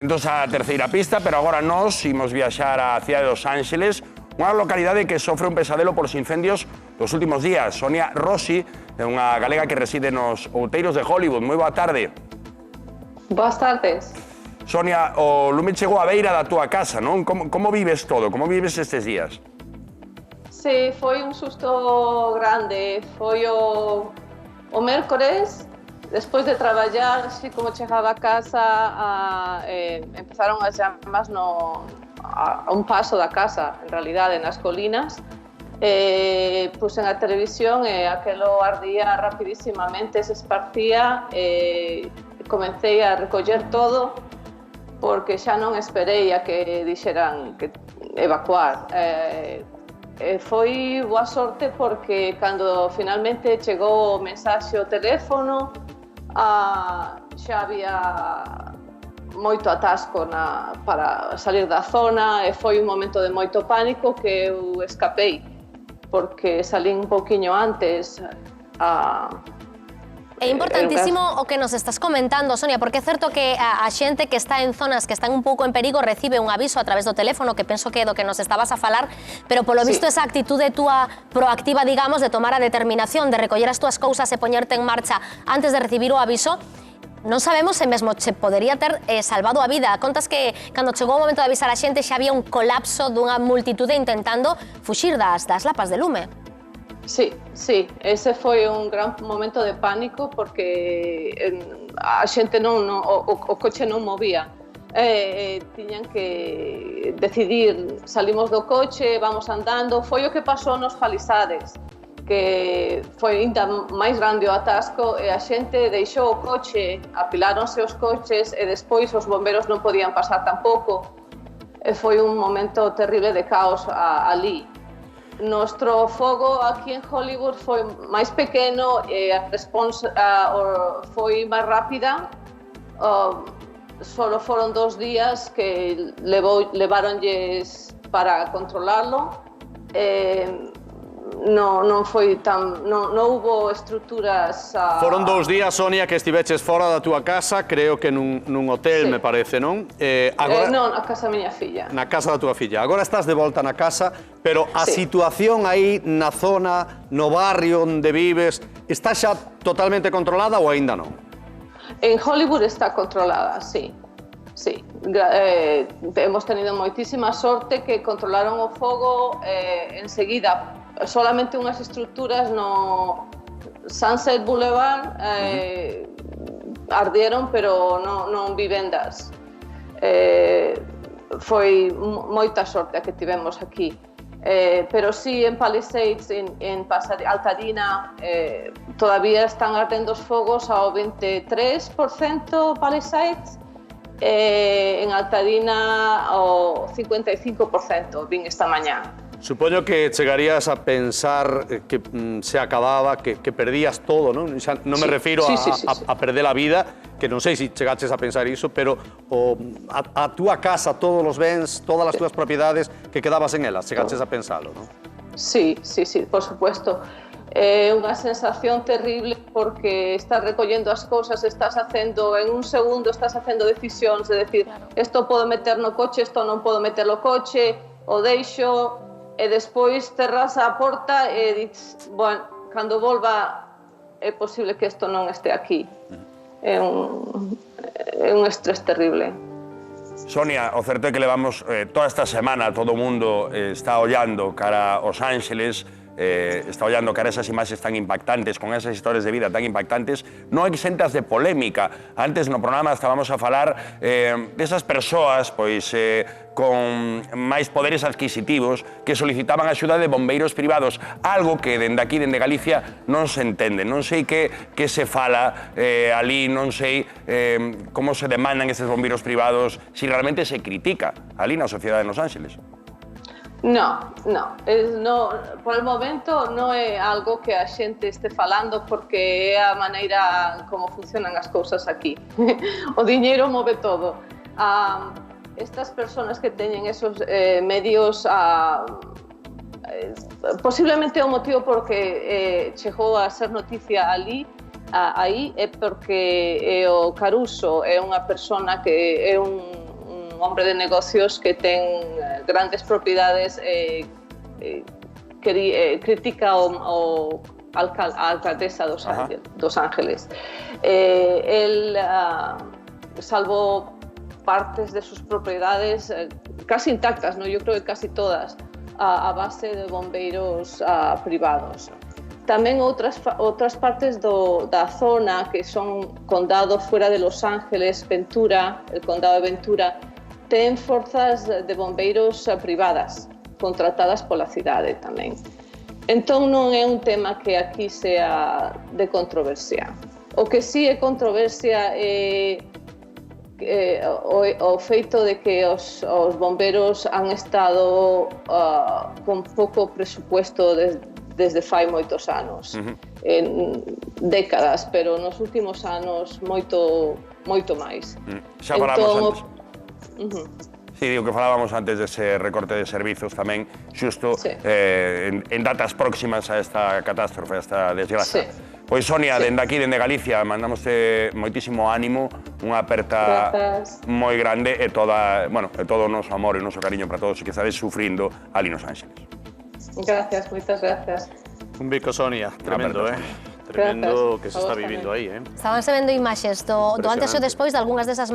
Entonces a terceira pista, pero agora nós imos viaxar á cidade de Los Ángeles, unha localidade que sofre un pesadelo polos incendios dos últimos días. Sonia Rossi é unha galega que reside nos outeiros de Hollywood. Moi boa tarde. Boas tardes. Sonia, o lume chegou á beira da túa casa, non? Como vives todo? Como vives estes días? Sí, foi un susto grande. Foi o mércores, despois de traballar, así como chegaba a casa, empezaron as llamas a un paso da casa, en realidade, nas colinas. Pusen a televisión e aquelo ardía rapidísimamente, se esparcía. Comecei a recoller todo porque xa non esperei a que dixeran que evacuar. Foi boa sorte porque cando finalmente chegou o mensaxe ao teléfono xa había moito atasco para salir da zona e foi un momento de moito pánico que eu escapei porque salín un pouquiño antes. É importantísimo o que nos estás comentando, Sonia, porque é certo que a xente que está en zonas que están un pouco en perigo recibe un aviso a través do teléfono, que penso que é do que nos estabas a falar, pero polo visto esa actitude túa proactiva, digamos, de tomar a determinación, de recoller as túas cousas e poñerte en marcha antes de recibir o aviso, non sabemos se mesmo che podería ter salvado a vida. Contas que cando chegou o momento de avisar a xente xa había un colapso dunha multitude intentando fuxir das lapas de lume. Sí, ese foi un gran momento de pánico porque a xente o coche non movía. Tiñan que decidir, salimos do coche, vamos andando. Foi o que pasou nos Palisades, que foi ainda máis grande o atasco e a xente deixou o coche, apiláronse os coches e despois os bomberos non podían pasar tampouco. Foi un momento terrible de caos ali. Nuestro fogo aquí en Hollywood foi máis pequeno e a responsa foi máis rápida. Solo foron 2 días que levaronlles para controlarlo. Non foi tan... non hubo estruturas... Foron 2 días, Sonia, que estiveches fora da túa casa, creo que nun hotel, me parece, non? Non, a casa da miña filla. Na casa da túa filla. Agora estás de volta na casa, pero a situación aí na zona, no barrio onde vives, está xa totalmente controlada ou aínda non? En Hollywood está controlada, sí. Hemos tenido moitísima sorte que controlaron o fogo enseguida. Solamente unhas estruturas no Sunset Boulevard ardieron, pero non vivendas. Foi moita sorte a que tivemos aquí. Pero sí, en Palisades, en Altadena, todavía están ardendo os fogos ao 23% Palisades. En Altadena ao 55%, vin esta mañá. Supoño que chegarías a pensar que se acababa, que perdías todo, non? Non me refiro a perder a vida, que non sei se chegaches a pensar iso, pero a túa casa, todos os bens, todas as túas propiedades, que quedabas en elas, chegaches a pensalo, non? Sí, por supuesto. É unha sensación terrible porque estás recollendo as cousas, estás facendo, en un segundo estás facendo decisións de decir, isto podo meter no coche, isto non podo meter no coche, o deixo, e despois cerras a porta e dices, bueno, cando volva é posible que isto non este aquí. É un estrés terrible. Sonia, o certo é que levamos toda esta semana, todo o mundo está ollando cara aos Ángeles, está ollando cara a esas imaxes tan impactantes, con esas historias de vida tan impactantes, non exentas de polémica. Antes no programa estábamos a falar desas persoas con máis poderes adquisitivos que solicitaban a axuda de bombeiros privados, algo que dende aquí, dende Galicia, non se entende. Non sei que se fala ali, non sei como se demandan estes bombeiros privados, se realmente se critica ali na sociedade de Los Ángeles. No, por el momento non é algo que a xente este falando porque é a maneira como funcionan as cousas aquí. O diñeiro move todo. Estas persoas que teñen esos medios, posiblemente o motivo porque chegou a ser noticia aí é porque o Caruso é unha persona que é un hombre de negocios que ten grandes propiedades, critica o a alcaldesa dos Ángeles. Él salvó partes de sus propiedades casi intactas, ¿no? Yo creo que casi todas, a base de bombeiros privados. Tamén outras partes da zona que son condado fuera de Los Ángeles, Ventura, el condado de Ventura, ten forzas de bombeiros privadas, contratadas pola cidade tamén. Entón non é un tema que aquí sea de controversia. O que sí é controversia é o feito de que os bombeiros han estado con pouco presupuesto desde fai moitos anos, en décadas, pero nos últimos anos moito máis. Xa falamos antes. Sí, digo que falábamos antes dese recorte de servizos tamén, xusto en datas próximas a esta catástrofe, a esta desgraza. Pois, Sonia, dende aquí, dende Galicia, mandámoste moitísimo ánimo, unha aperta moi grande e todo o noso amor e o noso cariño para todos os que estáis sufrindo ali nos Ángeles. Gracias, moitas gracias. Un bico, Sonia, tremendo, tremendo que se está vivindo aí, Estabanse vendo imaxes do antes e o despois de algunhas desas